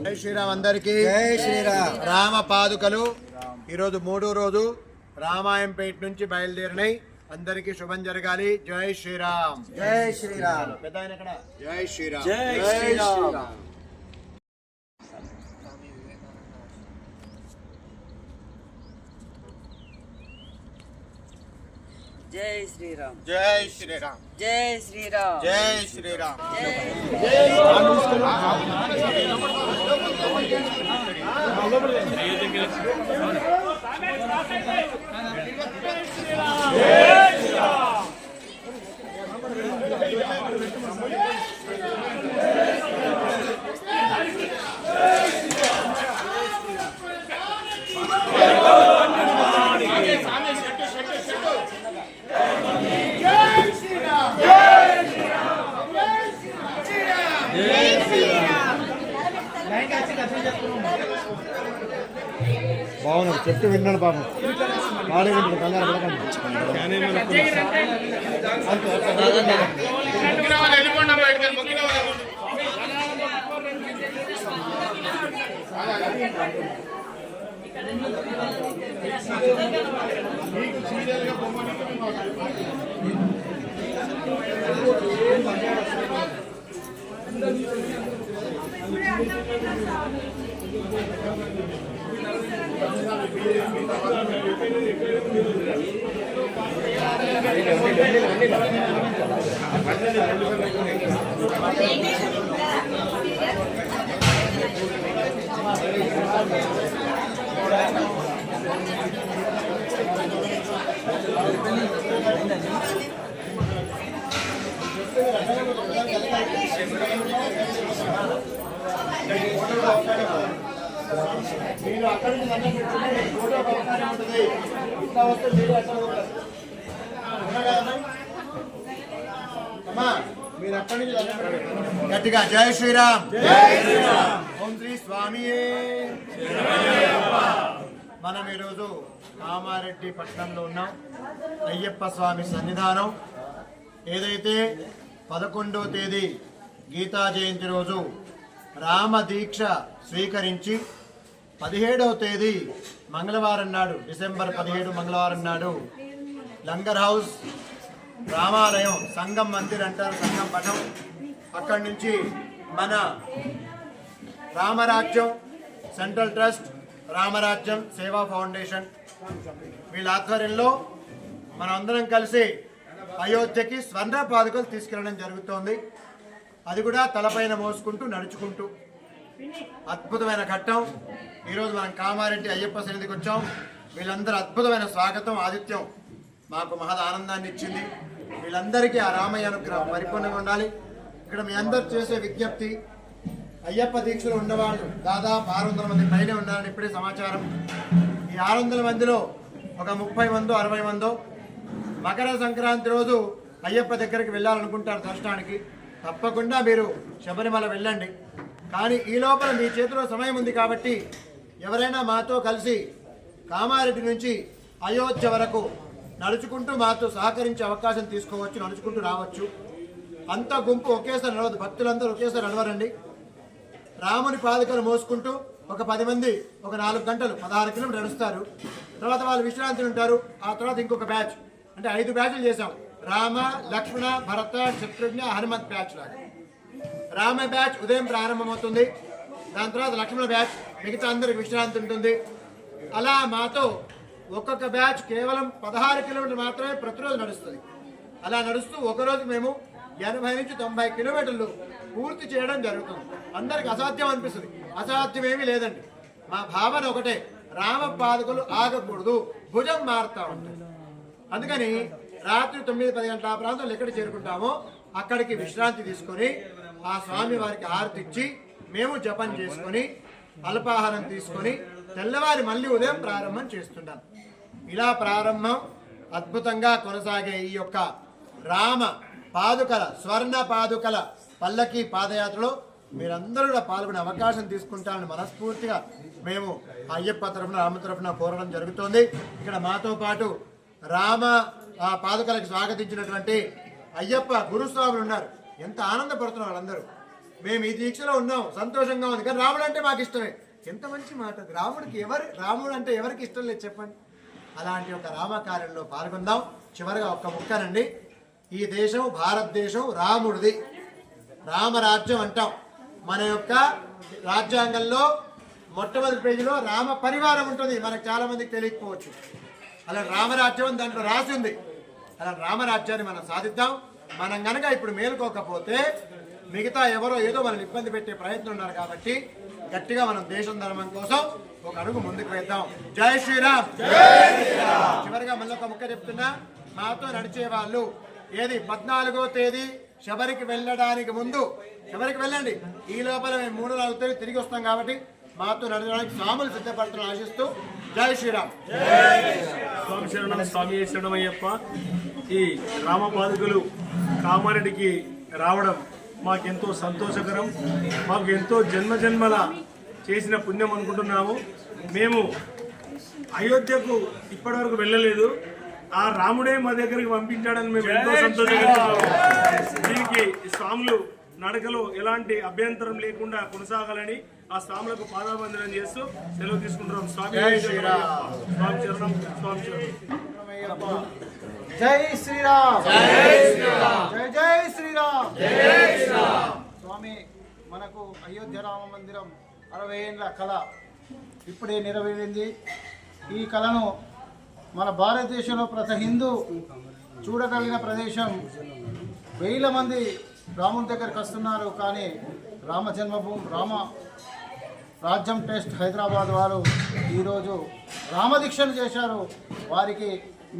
జై శ్రీరామ్ అందరికీ జై శ్రీరామ్. రామ పాదుకలు ఈరోజు మూడో రోజు రామాయంపేట నుంచి బయలుదేరినాయి. అందరికీ శుభం జరగాలి. జై శ్రీరామ్. జై శ్రీరామ్. పెద్ద ఆయన ఎక్కడ? జై శ్రీరామ్. జై శ్రీరామ్. జై శ్రీరామ్. జై శ్రీరామ్. జై శ్రీరామ్. జై శ్రీరామ్. బాగున్నాడు. చెప్తే విన్నాడు పాపం. బాగానే వింటాడు. కంగారు పడకండి. మీరు అక్కడి నుంచి ఫోటో అవకాశం ఉంటుంది. ఇట్లా వస్తే మీరు అమ్మా మీరు అక్కడి నుంచి గట్టిగా జై శ్రీరామ్. ఓం శ్రీ స్వామి. మనం ఈరోజు కామారెడ్డి పట్టణంలో ఉన్నాం. అయ్యప్ప స్వామి సన్నిధానం. ఏదైతే 11వ తేదీ గీతా జయంతి రోజు రామ దీక్ష స్వీకరించి 17వ తేదీ మంగళవారం నాడు, డిసెంబర్ 17 మంగళవారం నాడు లంగర్ హౌస్ రామాలయం సంగం మందిర్ అంటారు, సంగం పటం, అక్కడి నుంచి మన రామరాజ్యం సెంట్రల్ ట్రస్ట్, రామరాజ్యం సేవా ఫౌండేషన్ వీళ్ళ ఆధ్వర్యంలో మనం అందరం కలిసి అయోధ్యకి స్వర్ణ పాదుకలు తీసుకెళ్ళడం జరుగుతోంది. అది కూడా తలపైన మోసుకుంటూ నడుచుకుంటూ అద్భుతమైన ఘట్టం. ఈరోజు మనం కామారెడ్డి అయ్యప్ప సన్నిధికి వచ్చాం. వీళ్ళందరూ అద్భుతమైన స్వాగతం, ఆతిథ్యం మాకు మహద ఆనందాన్ని ఇచ్చింది. వీళ్ళందరికీ ఆ రామయ్య అనుగ్రహం పరిపూర్ణంగా ఉండాలి. ఇక్కడ మీ అందరు చేసే విజ్ఞప్తి, అయ్యప్ప దీక్షలు ఉన్నవాళ్ళు దాదాపు 600 మంది పైనే ఉన్నారని ఇప్పుడే సమాచారం. ఈ 600 మందిలో ఒక 30 మందో 60 మందో మకర సంక్రాంతి రోజు అయ్యప్ప దగ్గరికి వెళ్ళాలనుకుంటారు దర్శనానికి. తప్పకుండా మీరు శబరిమల వెళ్ళండి. కానీ ఈ లోపల మీ చేతిలో సమయం ఉంది కాబట్టి ఎవరైనా మాతో కలిసి కామారెడ్డి నుంచి అయోధ్య వరకు నడుచుకుంటూ మాతో సహకరించే అవకాశం తీసుకోవచ్చు, నడుచుకుంటూ రావచ్చు. అంత గుంపు ఒకేసారి నడవదు, భక్తులందరూ ఒకేసారి నడవరండి. రాముని పాదుకలు మోసుకుంటూ ఒక 10 మంది ఒక 4 గంటలు 16 కిలోమీటర్లు నడుస్తారు. తర్వాత వాళ్ళు విశ్రాంతి ఉంటారు. ఆ తర్వాత ఇంకొక బ్యాచ్, అంటే 5 బ్యాచ్లు చేశాం. రామ, లక్ష్మణ, భరత, శత్రుఘ్న, హనుమంత్ బ్యాచ్ లాగా. రామ బ్యాచ్ ఉదయం ప్రారంభమవుతుంది. దాని తర్వాత లక్ష్మణ బ్యాచ్, మిగతా అందరికి విశ్రాంతి ఉంటుంది. అలా మాతో ఒక్కొక్క బ్యాచ్ కేవలం 16 కిలోమీటర్లు మాత్రమే ప్రతిరోజు నడుస్తుంది. అలా నడుస్తూ ఒకరోజు మేము 80 నుంచి 90 కిలోమీటర్లు పూర్తి చేయడం జరుగుతుంది. అందరికి అసాధ్యం అనిపిస్తుంది, అసాధ్యం ఏమీ లేదండి. మా భావన ఒకటే, రామ పాదుకలు ఆగకూడదు, భుజం మారుతా ఉంటాయి. అందుకని రాత్రి 9-10 గంటల ఆ ప్రాంతంలో ఎక్కడ చేరుకుంటామో అక్కడికి విశ్రాంతి తీసుకొని ఆ స్వామి వారికి హారతి ఇచ్చి మేము జపం చేసుకొని అల్పాహారం తీసుకొని తెల్లవారి మళ్ళీ ఉదయం ప్రారంభం చేస్తుంటాం. ఇలా ప్రారంభం అద్భుతంగా కొనసాగే ఈ యొక్క రామ పాదుకల స్వర్ణ పాదుకల పల్లకి పాదయాత్రలో మీరందరూ కూడా పాల్గొనే అవకాశం తీసుకుంటారని మనస్ఫూర్తిగా మేము అయ్యప్ప తరఫున రామ తరఫున కోరడం జరుగుతోంది. ఇక్కడ మాతో పాటు రామ పాదుకలకు స్వాగతించినటువంటి అయ్యప్ప గురుస్వాములు ఉన్నారు. ఎంత ఆనందపడుతున్నారు వాళ్ళందరూ. మేము ఈ దీక్షలో ఉన్నాం, సంతోషంగా ఉంది, కానీ రాముడు అంటే మాకు ఇష్టమే. ఎంత మంచి మాట. రాముడు అంటే ఎవరికి ఇష్టం లేదు చెప్పండి. అలాంటి ఒక రామకార్యంలో పాల్గొందాం. చివరిగా ఒక్క ముక్కనండి. ఈ దేశం భారతదేశం రాముడిది, రామరాజ్యం అంటాం. మన యొక్క రాజ్యాంగంలో మొట్టమొదటి పేజీలో రామ పరివారం ఉంటుంది. మనకు చాలా మందికి తెలియకపోవచ్చు. అలా రామరాజ్యం దాంట్లో రాసి ఉంది. అలా రామరాజ్యాన్ని మనం సాధిద్దాం. మనం గనక ఇప్పుడు మేలుకోకపోతే మిగతా ఎవరో ఏదో మనల్ని ఇబ్బంది పెట్టే ప్రయత్నం ఉన్నారు. కాబట్టి గట్టిగా మనం దేశం ధర్మం కోసం ఒక అడుగు ముందుకు వేద్దాం. జై శ్రీరామ్. చివరిగా మళ్ళీ ఒక ముక్క చెప్తున్నా. మాతో నడిచే వాళ్ళు 14వ తేదీ శబరికి వెళ్ళడానికి ముందు శబరికి వెళ్ళండి. ఈ లోపల మేము 3-4 తేదీ తిరిగి వస్తాం. కాబట్టి మాతో నడవడానికి స్వాములు సిద్ధపడుతున్న ఆశిస్తూ జై శ్రీరామ్. స్వామి శరణం, స్వామి శరణమయ్యప్ప. ఈ రామపాదుకలు కామారెడ్డికి రావడం మాకెంతో సంతోషకరం. మాకు ఎంతో జన్మజన్మల చేసిన పుణ్యం అనుకుంటున్నాము. మేము అయోధ్యకు ఇప్పటివరకు వెళ్ళలేదు. ఆ రాముడే మా దగ్గరికి పంపించాడని మేము ఎంతో సంతోషపడుతున్నాము. దీనికి స్వాములు నడకలో ఎలాంటి అభ్యంతరం లేకుండా కొనసాగాలని ఆ స్వాములకు పాదాబంధనం చేస్తూ సెలవు తీసుకుంటున్నాం. స్వామి స్వామి చరణం, స్వామి చరణం. జై శ్రీరామ్. జై శ్రీరామ్. జై జై శ్రీరామ్. జై శ్రీరామ్. స్వామి, మనకు అయోధ్య రామ మందిరం 60 ఏళ్ల కళ ఇప్పుడే నెరవేరింది. ఈ కళను మన భారతదేశంలో ప్రతి హిందూ చూడగలిగిన ప్రదేశం. 1000 మంది రాముని దగ్గరికి వస్తున్నారు. కానీ రామ జన్మభూమి రామ రాజ్యం ట్రస్ట్ హైదరాబాద్ వారు ఈరోజు రామదీక్షను చేశారు. వారికి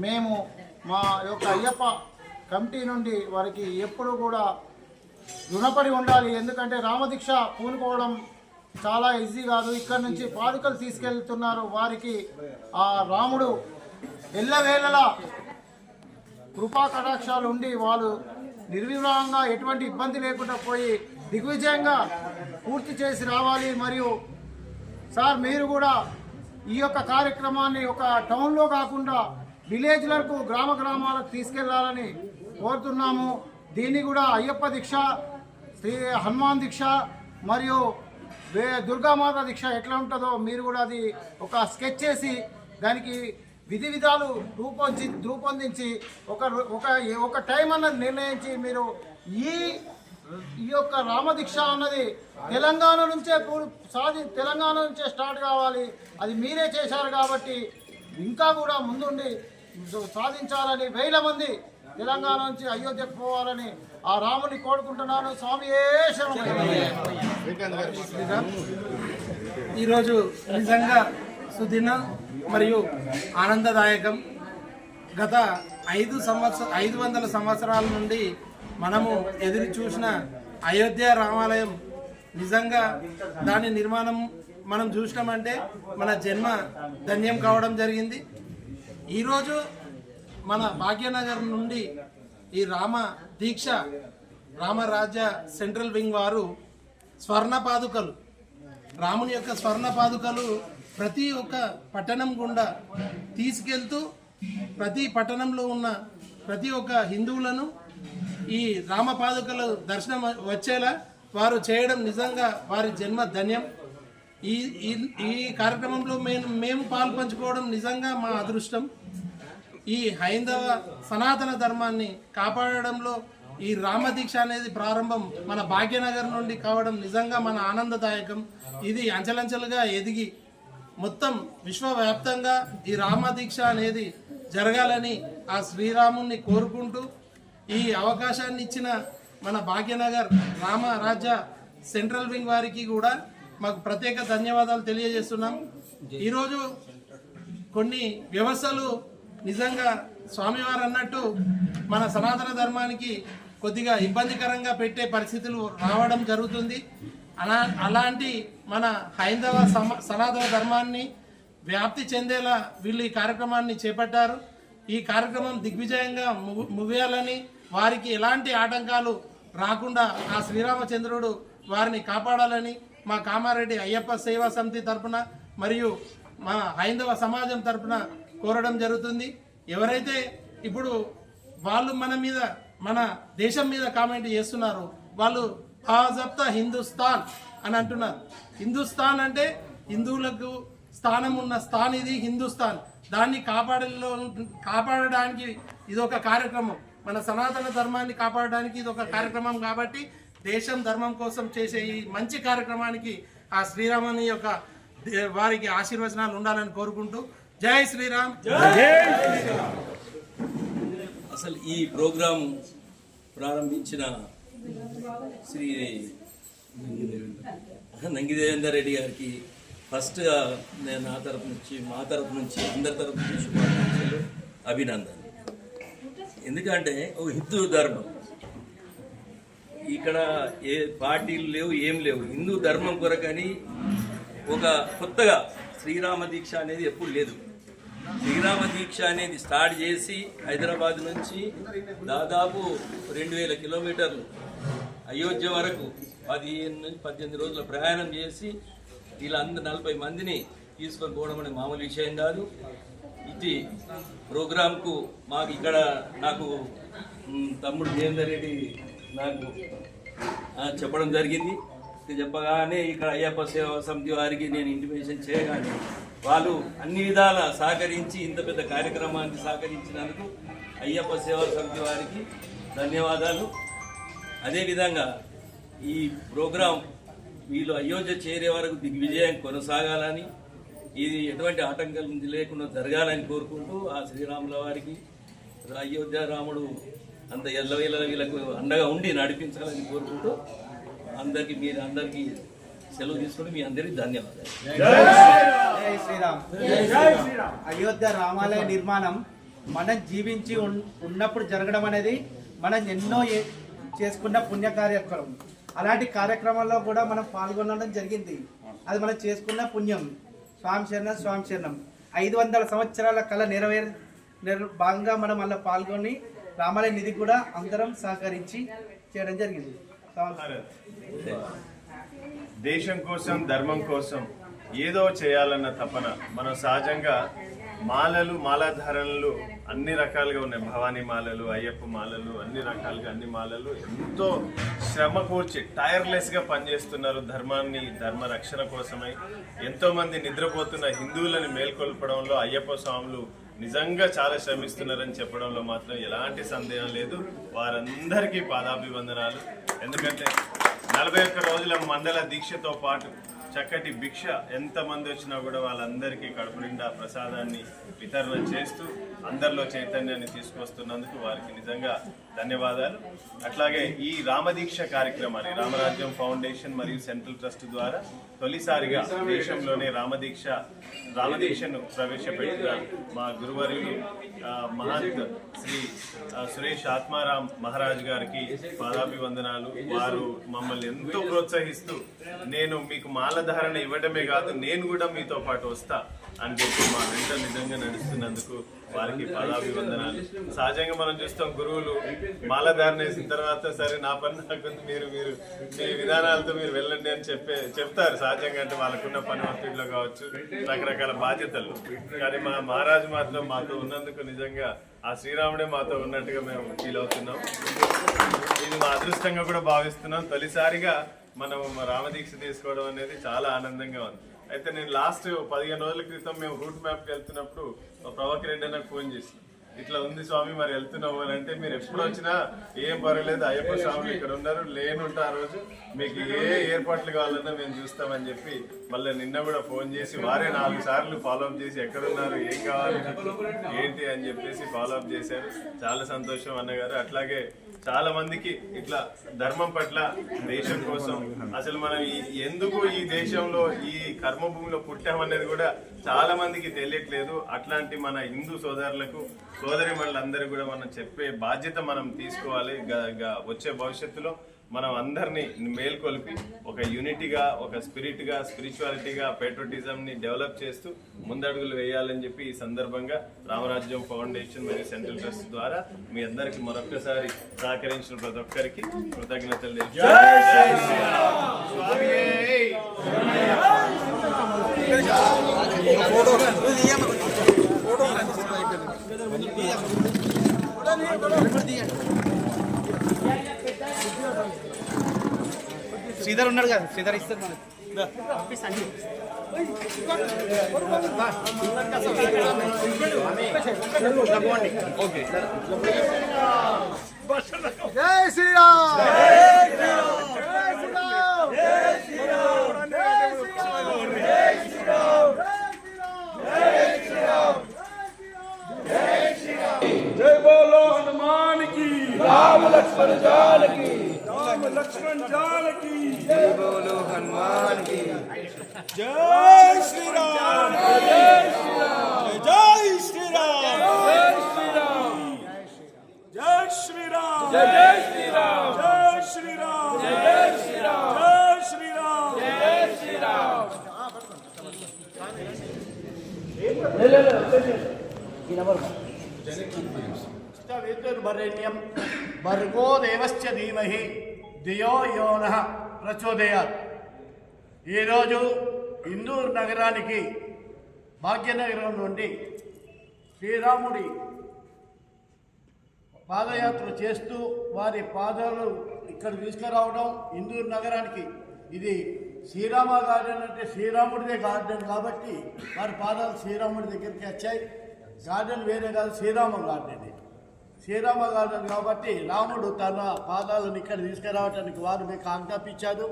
మేము మా యొక్క అయ్యప్ప కమిటీ నుండి వారికి ఎప్పుడు కూడా రుణపడి ఉండాలి. ఎందుకంటే రామదీక్ష పూనుకోవడం చాలా ఈజీ కాదు. ఇక్కడి నుంచి పాదుకలు తీసుకెళ్తున్నారు. వారికి ఆ రాముడు ఎల్లవేళలా కృపా కటాక్షాలు ఉండి వాళ్ళు నిర్విరామంగా ఎటువంటి ఇబ్బంది లేకుండా పోయి దిగ్విజయంగా పూర్తి చేసి రావాలి. మరియు సార్, మీరు కూడా ఈ యొక్క కార్యక్రమాన్ని ఒక టౌన్లో కాకుండా విలేజ్లకు గ్రామాలకు తీసుకెళ్లాలని కోరుతున్నాము. దీన్ని కూడా అయ్యప్ప దీక్ష, శ్రీ హనుమాన్ దీక్ష మరియు దుర్గామాత దీక్ష ఎట్లా ఉంటుందో మీరు కూడా అది ఒక స్కెచ్ చేసి దానికి విధి విధాలు రూపొందించి ఒక టైం అన్నది నిర్ణయించి మీరు ఈ యొక్క రామదీక్ష అన్నది తెలంగాణ నుంచే తెలంగాణ నుంచే స్టార్ట్ కావాలి. అది మీరే చేశారు కాబట్టి ఇంకా కూడా ముందుండి సాధించాలని 1000 మంది తెలంగాణ నుంచి అయోధ్యకు పోవాలని ఆ రాముని కోరుకుంటున్నాను. స్వామి ఈరోజు నిజంగా సుదినం మరియు ఆనందదాయకం. గత 500 సంవత్సరాల నుండి మనము ఎదురు చూసిన అయోధ్య రామాలయం నిజంగా దాని నిర్మాణం మనం చూసినామంటే మన జన్మ ధన్యం కావడం జరిగింది. ఈరోజు మన భాగ్యనగర్ నుండి ఈ రామ దీక్ష రామరాజ్య సెంట్రల్ వింగ్ వారు స్వర్ణ పాదుకలు, రాముని యొక్క స్వర్ణ పాదుకలు ప్రతి ఒక్క పట్టణం గుండా తీసుకెళ్తూ ప్రతి పట్టణంలో ఉన్న ప్రతి ఒక్క హిందువులను ఈ రామ పాదుకల దర్శనం వచ్చేలా వారు చేయడం నిజంగా వారి జన్మ ధన్యం. ఈ కార్యక్రమంలో మేము పాల్పంచుకోవడం నిజంగా మా అదృష్టం. ఈ హైందవ సనాతన ధర్మాన్ని కాపాడడంలో ఈ రామదీక్ష అనేది ప్రారంభం మన భాగ్యనగర్ నుండి కావడం నిజంగా మన ఆనందదాయకం. ఇది అంచెలంచెలుగా ఎదిగి మొత్తం విశ్వవ్యాప్తంగా ఈ రామదీక్ష అనేది జరగాలని ఆ శ్రీరాముని కోరుకుంటూ ఈ అవకాశాన్ని ఇచ్చిన మన భాగ్యనగర్ రామరాజ్య సెంట్రల్ వింగ్ వారికి కూడా మాకు ప్రత్యేక ధన్యవాదాలు తెలియజేస్తున్నాం. ఈరోజు కొన్ని వ్యవస్థలు నిజంగా స్వామివారు అన్నట్టు మన సనాతన ధర్మానికి కొద్దిగా ఇబ్బందికరంగా పెట్టే పరిస్థితులు రావడం జరుగుతుంది. అలాంటి మన హైందవ సనాతన ధర్మాన్ని వ్యాప్తి చెందేలా వీళ్ళు ఈ కార్యక్రమాన్ని చేపట్టారు. ఈ కార్యక్రమం దిగ్విజయంగా ముగియాలని, వారికి ఎలాంటి ఆటంకాలు రాకుండా ఆ శ్రీరామచంద్రుడు వారిని కాపాడాలని మా కామారెడ్డి అయ్యప్ప సేవా సమితి తరపున మరియు మా హైందవ సమాజం తరపున కోరడం జరుగుతుంది. ఎవరైతే ఇప్పుడు వాళ్ళు మన మీద మన దేశం మీద కామెంట్ చేస్తున్నారు. వాళ్ళు బాజప్తా హిందుస్థాన్ అని అంటున్నారు. హిందుస్థాన్ అంటే హిందువులకు స్థానం ఉన్న స్థాన్, ఇది హిందుస్థాన్. దాన్ని కాపాడడానికి ఇది ఒక కార్యక్రమం. మన సనాతన ధర్మాన్ని కాపాడడానికి ఇది ఒక కార్యక్రమం. కాబట్టి దేశం ధర్మం కోసం చేసే ఈ మంచి కార్యక్రమానికి ఆ శ్రీరాముని యొక్క వారికి ఆశీర్వచనాలు ఉండాలని కోరుకుంటూ జై శ్రీరామ్. అసలు ఈ ప్రోగ్రాం ప్రారంభించిన శ్రీ నంగిదేవేందర్ రెడ్డి గారికి ఫస్ట్గా నేను నా తరపు నుంచి, మా తరపు నుంచి, అందరి తరపు నుంచి శుభాకాంక్షలు, అభినందన. ఎందుకంటే ఒక హిందూ ధర్మం, ఇక్కడ ఏ పార్టీలు లేవు, ఏం లేవు. హిందూ ధర్మం కొరకని ఒక కొత్తగా శ్రీరామ దీక్ష అనేది ఎప్పుడు లేదు. శ్రీరామ దీక్ష అనేది స్టార్ట్ చేసి హైదరాబాద్ నుంచి దాదాపు 2000 కిలోమీటర్లు అయోధ్య వరకు 15 నుంచి 18 రోజుల ప్రయాణం చేసి వీళ్ళందరూ 40 మందిని తీసుకొని పోవడం అనేది మామూలు విషయం కాదు. ఇది ప్రోగ్రాంకు మాకు ఇక్కడ నాకు తమ్ముడు జయేందర్ రెడ్డి నాకు చెప్పడం జరిగింది. చెప్పగానే ఇక్కడ అయ్యప్ప సేవా సమితి వారికి నేను ఇంటిమేషన్ చేయగానే వాళ్ళు అన్ని విధాల సహకరించి ఇంత పెద్ద కార్యక్రమాన్ని సహకరించినందుకు అయ్యప్ప సేవా సమితి వారికి ధన్యవాదాలు. అదేవిధంగా ఈ ప్రోగ్రాం వీళ్ళు అయోధ్య చేరే వరకు దిగ్విజయం కొనసాగాలని, ఇది ఎటువంటి ఆటంకాలు లేకుండా జరగాలని కోరుకుంటూ ఆ శ్రీరాముల వారికి అయోధ్య రాముడు అంత ఎల్లవేళ వీళ్ళకు అండగా ఉండి నడిపించాలని కోరుకుంటూ అందరికీ సెలవు తీసుకుని మీ అందరికీ ధన్యవాదాలు. జై శ్రీరామ్. అయోధ్య రామాలయ నిర్మాణం మనం జీవించి ఉన్నప్పుడు జరగడం అనేది మనం ఎన్నో చేసుకున్న పుణ్య కార్యక్రమం. అలాంటి కార్యక్రమాల్లో కూడా మనం పాల్గొనడం జరిగింది. అది మనం చేసుకున్న పుణ్యం. స్వామి శరణం, స్వామి శరణం. 500 సంవత్సరాల కళ భాగంగా మనం అలా పాల్గొని రామాలయ నిధి కూడా అందరం సహకరించి చేయడం జరిగింది. దేశం కోసం, ధర్మం కోసం ఏదో చేయాలన్న తపన. మనం సహజంగా మాలలు, మాలాధారణలు అన్ని రకాలుగా ఉన్నాయి. భవానీ మాలలు, అయ్యప్ప మాలలు, అన్ని రకాలుగా అన్ని మాలలు ఎంతో శ్రమ కూర్చి టైర్లెస్గా పనిచేస్తున్నారు ధర్మాన్ని, ధర్మ రక్షణ కోసమై. ఎంతో మంది నిద్రపోతున్న హిందువులను మేల్కొల్పడంలో అయ్యప్ప స్వాములు నిజంగా చాలా శ్రమిస్తున్నారని చెప్పడంలో మాత్రం ఎలాంటి సందేహం లేదు. వారందరికీ పాదాభివందనాలు. ఎందుకంటే 41 రోజుల మండల దీక్షతో పాటు చక్కటి భిక్ష ఎంతమంది వచ్చినా కూడా వాళ్ళందరికీ కడుపు నిండా ప్రసాదాన్ని వితరణ చేస్తూ అందరిలో చైతన్యాన్ని తీసుకొస్తున్నందుకు వారికి నిజంగా ధన్యవాదాలు. అట్లాగే ఈ రామదీక్ష కార్యక్రమాన్ని రామరాజ్యం ఫౌండేషన్ మరియు సెంట్రల్ ట్రస్ట్ ద్వారా తొలిసారిగా దేశంలోనే రామదీక్షను ప్రవేశపెట్టిన మా గురువర్యులు మహంత్ శ్రీ సురేష్ ఆత్మారాం మహారాజ్ గారికి పాదాభివందనాలు. వారు మమ్మల్ని ఎంతో ప్రోత్సహిస్తూ నేను మీకు మాలధారణ ఇవ్వడమే కాదు, నేను కూడా మీతో పాటు వస్తా అని చెప్పి మా వెంట నిజంగా నడుస్తున్నందుకు వారికి పాదాభివందనాలు. సహజంగా మనం చూస్తాం, గురువులు మాలధారణ వేసిన తర్వాత సరే నా పని నాకుంది, మీరు మీ విధానాలతో మీరు వెళ్ళండి అని చెప్తారు సహజంగా. అంటే వాళ్ళకున్న పని ఒత్తిడిలో కావచ్చు, రకరకాల బాధ్యతలు. కానీ మా మహారాజు మాత్రం మాతో ఉన్నందుకు నిజంగా ఆ శ్రీరాముడే మాతో ఉన్నట్టుగా మేము ఫీల్ అవుతున్నాం. ఇది మా అదృష్టంగా కూడా భావిస్తున్నాం. తొలిసారిగా మనం రామదీక్ష తీసుకోవడం అనేది చాలా ఆనందంగా ఉంది. అయితే నేను లాస్ట్ 15 రోజుల క్రితం మేము రూట్ మ్యాప్కి వెళ్తున్నప్పుడు ప్రభాకర్ రెడ్డి నాకు ఫోన్ చేసి, ఇట్లా ఉంది స్వామి మరి వెళ్తున్నావు అని అంటే, మీరు ఎప్పుడు వచ్చినా ఏం పర్వాలేదు, అయ్యప్ప స్వామి ఇక్కడ ఉన్నారు, లేనుంటే ఆ రోజు మీకు ఏ ఏర్పాట్లు కావాలన్నా మేము చూస్తామని చెప్పి మళ్ళీ నిన్న కూడా ఫోన్ చేసి వారే 4 సార్లు ఫాలోఅప్ చేసి ఎక్కడున్నారు, ఏం కావాలి, ఏంటి అని చెప్పేసి ఫాలోఅప్ చేశారు. చాలా సంతోషం అన్నగారు. అట్లాగే చాలా మందికి ఇట్లా ధర్మం పట్ల, దేశం కోసం అసలు మనం ఎందుకు ఈ దేశంలో ఈ కర్మభూమిలో పుట్టామనేది కూడా చాలా మందికి తెలియట్లేదు. అట్లాంటి మన హిందూ సోదరులకు, సోదరిమణులందరూ కూడా మనం చెప్పే బాధ్యత మనం తీసుకోవాలి. వచ్చే భవిష్యత్తులో మనం అందరినీ మేల్కొల్పి ఒక యూనిటీగా, ఒక స్పిరిట్గా, స్పిరిచువాలిటీగా, పేట్రోటిజంని డెవలప్ చేస్తూ ముందడుగులు వేయాలని చెప్పి ఈ సందర్భంగా రామరాజ్యం ఫౌండేషన్ మరియు సెంట్రల్ ట్రస్ట్ ద్వారా మీ అందరికీ మరొక్కసారి సహకరించిన ప్రతి ఒక్కరికి కృతజ్ఞతలు తెలుపుతున్నాను. శ్రీధర్ ఉన్నాడు కదా, శ్రీధర్ ఇస్తారు మనకి. జై శ్రీరామ్, జై శ్రీరామ్, జై శ్రీరామ్, జై శ్రీరామ్, జై శ్రీరామ్, జై శ్రీరామ్, జై శ్రీరామ్, జై శ్రీరామ్. జై బోలో హనుమాన్ కి, రామ లక్ష్మణ జానకి, రామ లక్ష్మణ్ జానకి, జై బోలో హనుమాన్ కి. జై శ్రీరామ్, జై శ్రీరామ్, జై శ్రీరామ్, జై శ్రీరామ్, జై శ్రీరామ్, జై శ్రీరామ్, జై శ్రీరామ్, జై శ్రీరామ్, జై శ్రీరామ్, జై శ్రీరామ్. విద్యుర్వరేణ్యం భర్గో దేవస్య ధీమహి ధియో యో నః ప్రచోదయాత్. ఈరోజు ఇందూరు నగరానికి భాగ్యనగరం నుండి శ్రీరాముడి పాదయాత్ర చేస్తూ వారి పాదాలు ఇక్కడ తీసుకురావడం ఇందూరు నగరానికి. ఇది శ్రీరామ గార్డెన్ అంటే శ్రీరాముడిదే గార్డెన్ కాబట్టి వారి పాదాలు శ్రీరాముడి దగ్గరికి వచ్చాయి. గార్డెన్ వేరే కాదు, శ్రీరామ గార్డెన్. శ్రీరామ గార్డెన్ కాబట్టి రాముడు తన పాదాలను ఇక్కడ తీసుకురావడానికి వారు మీకు ఆజ్ఞాపించారు.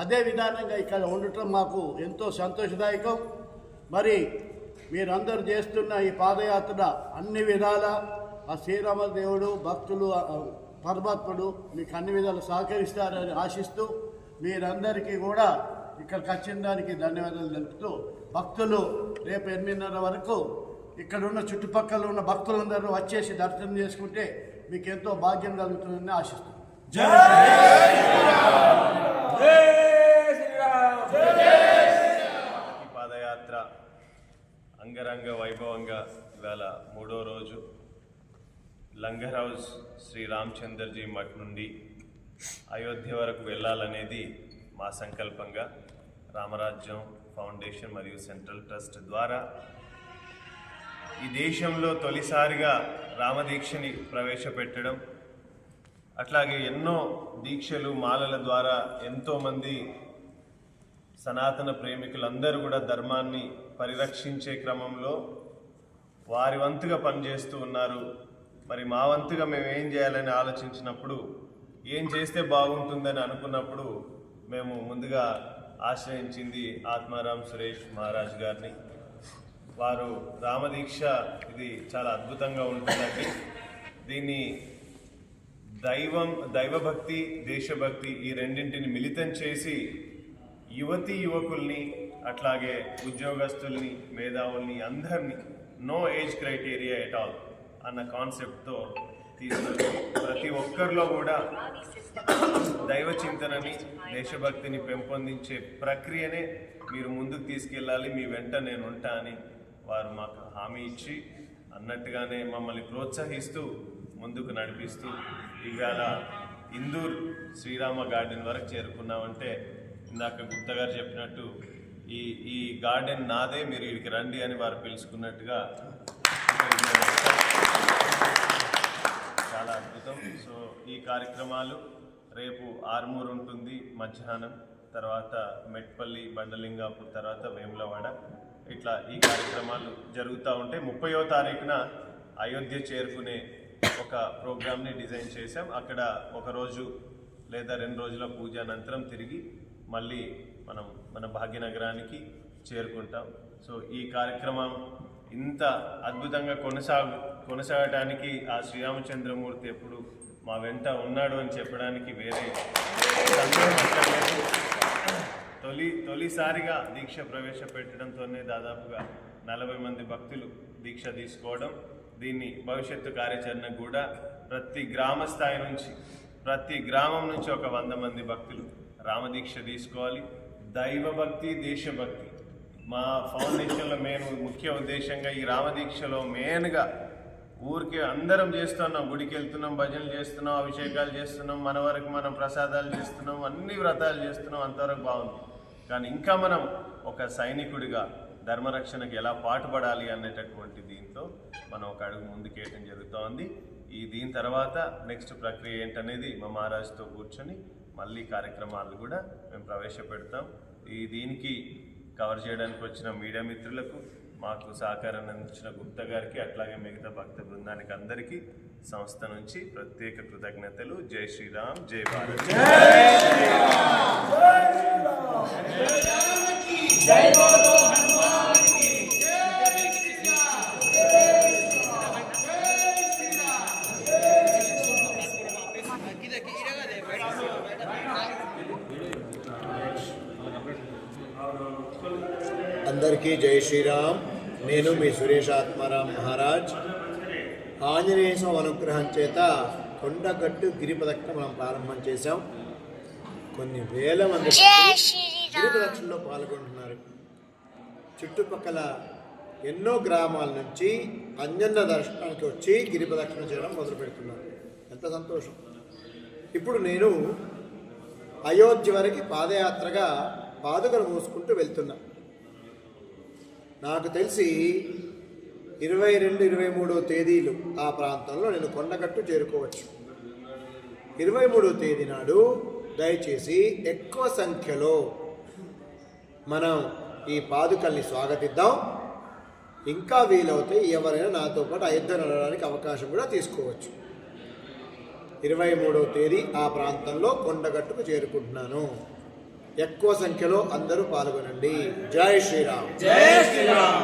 అదే విధానంగా ఇక్కడ ఉండటం మాకు ఎంతో సంతోషదాయకం. మరి మీరందరూ చేస్తున్న ఈ పాదయాత్ర అన్ని విధాల ఆ శ్రీరామదేవుడు భక్తులు పరమాత్ముడు మీకు అన్ని విధాలు సహకరిస్తారని ఆశిస్తూ మీరందరికీ కూడా ఇక్కడికి వచ్చిన దానికి ధన్యవాదాలు తెలుపుతూ, భక్తులు రేపు 8:30 వరకు ఇక్కడ ఉన్న చుట్టుపక్కల ఉన్న భక్తులందరూ వచ్చేసి దర్శనం చేసుకుంటే మీకు ఎంతో భాగ్యం కలుగుతుందని ఆశిస్తున్నాను. ఈ పాదయాత్ర అంగరంగ వైభవంగా ఇవాళ 3వ రోజు లంగర్ హౌస్ శ్రీ రామచంద్రజీ మఠ్ నుండి అయోధ్య వరకు వెళ్ళాలనేది మా సంకల్పంగా రామరాజ్యం ఫౌండేషన్ మరియు సెంట్రల్ ట్రస్ట్ ద్వారా ఈ దేశంలో తొలిసారిగా రామదీక్షని ప్రవేశపెట్టడం, అట్లాగే ఎన్నో దీక్షలు మాలల ద్వారా ఎంతోమంది సనాతన ప్రేమికులందరూ కూడా ధర్మాన్ని పరిరక్షించే క్రమంలో వారి వంతుగా పనిచేస్తూ ఉన్నారు. మరి మా వంతుగా మేము ఏం చేయాలని ఆలోచించినప్పుడు, ఏం చేస్తే బాగుంటుందని అనుకున్నప్పుడు మేము ముందుగా ఆశ్రయించింది ఆత్మారాం సురేష్ మహారాజ్ గారిని. వారు రామదీక్ష ఇది చాలా అద్భుతంగా ఉంటుందండి. దీన్ని దైవభక్తి, దేశభక్తి ఈ రెండింటిని మిళితం చేసి యువతీ యువకుల్ని అట్లాగే ఉద్యోగస్తుల్ని మేధావుల్ని అందరినీ no age criteria at all అన్న కాన్సెప్ట్తో తీసుకొచ్చి ప్రతి ఒక్కరిలో కూడా దైవ చింతనని, దేశభక్తిని పెంపొందించే ప్రక్రియనే మీరు ముందుకు తీసుకెళ్ళాలి, మీ వెంట నేను ఉంటా అని వారు మాకు హామీ ఇచ్చి అన్నట్టుగానే మమ్మల్ని ప్రోత్సహిస్తూ ముందుకు నడిపిస్తూ ఇవాళ ఇందూర్ శ్రీరామ గార్డెన్ వరకు చేరుకున్నామంటే ఇందాక గుప్తా గారు చెప్పినట్టు ఈ గార్డెన్ నాదే, మీరు ఇక్కడికి రండి అని వారు పిలుచుకున్నట్టుగా చాలా అద్భుతం. సో ఈ కార్యక్రమాలు రేపు ఆర్మూర్ ఉంటుంది మధ్యాహ్నం, తర్వాత మెట్పల్లి, బండలింగాపూర్, తర్వాత వేములవాడ, ఇట్లా ఈ కార్యక్రమాలు జరుగుతూ ఉంటాయి. 30వ తారీఖున అయోధ్య చేరుకునే ఒక ప్రోగ్రామ్ని డిజైన్ చేశాం. అక్కడ ఒక రోజు లేదా 2 రోజుల పూజ అనంతరం తిరిగి మళ్ళీ మన భాగ్యనగరానికి చేరుకుంటాం. సో ఈ కార్యక్రమం ఇంత అద్భుతంగా కొనసాగటానికి ఆ శ్రీరామచంద్రమూర్తి ఎప్పుడు మా వెంట ఉన్నాడు అని చెప్పడానికి వేరే తొలిసారిగా దీక్ష ప్రవేశపెట్టడంతోనే దాదాపుగా 40 మంది భక్తులు దీక్ష తీసుకోవడం, దీన్ని భవిష్యత్తు కార్యాచరణ కూడా ప్రతి గ్రామ స్థాయి నుంచి, ప్రతి గ్రామం నుంచి ఒక 100 మంది భక్తులు రామదీక్ష తీసుకోవాలి. దైవభక్తి, దేశభక్తి మా ఫౌండేషన్లో మేము ముఖ్య ఉద్దేశంగా ఈ రామదీక్షలో మెయిన్గా ఊరికి అందరం చేస్తున్నాం, గుడికి వెళ్తున్నాం, భజనలు చేస్తున్నాం, అభిషేకాలు చేస్తున్నాం, మన వరకు మనం ప్రసాదాలు చేస్తున్నాం, అన్ని వ్రతాలు చేస్తున్నాం, అంతవరకు బాగుంది. కానీ ఇంకా మనం ఒక సైనికుడిగా ధర్మరక్షణకు ఎలా పాటుపడాలి అనేటటువంటి దీంతో మనం ఒక అడుగు ముందుకేయటం జరుగుతోంది. దీని తర్వాత నెక్స్ట్ ప్రక్రియ ఏంటనేది మా మహారాజుతో కూర్చొని మళ్ళీ కార్యక్రమాలు కూడా మేము ప్రవేశపెడతాం. దీనికి కవర్ చేయడానికి వచ్చిన మీడియా మిత్రులకు, మాకు సహకారం అందించిన గుప్తా గారికి, అట్లాగే మిగతా భక్త బృందానికి అందరికీ సంస్థ నుంచి ప్రత్యేక కృతజ్ఞతలు. జై శ్రీరామ్, జై భారత్. అందరికీ జై శ్రీరామ్. నేను మీ సురేష్ ఆత్మారాం మహారాజ్. ఆంజనేయ స్వామి అనుగ్రహం చేత కొండగట్టు గిరి ప్రదక్షిణ మనం ప్రారంభం చేశాం. కొన్ని వేల మంది గిరి ప్రదక్షిణలో పాల్గొంటున్నారు. చుట్టుపక్కల ఎన్నో గ్రామాల నుంచి అంజన్న దర్శనానికి వచ్చి గిరి ప్రదక్షిణ చేయడం మొదలు పెడుతున్నారు. ఎంత సంతోషం. ఇప్పుడు నేను అయోధ్య వరకు పాదయాత్రగా పాదుకలు మోసుకుంటూ వెళ్తున్నా. నాకు తెలిసి 22, 23 తేదీలు ఆ ప్రాంతంలో నేను కొండగట్టు చేరుకోవచ్చు. 23వ తేదీ నాడు దయచేసి ఎక్కువ సంఖ్యలో మనం ఈ పాదుకల్ని స్వాగతిద్దాం. ఇంకా వీలవుతే ఎవరైనా నాతో పాటు అయోధ్య నడవడానికి అవకాశం కూడా తీసుకోవచ్చు. 23వ తేదీ ఆ ప్రాంతంలో కొండగట్టుకు చేరుకుంటున్నాను. ఎక్కువ సంఖ్యలో అందరూ పాల్గొనండి. జై శ్రీరామ్. జై శ్రీరామ్.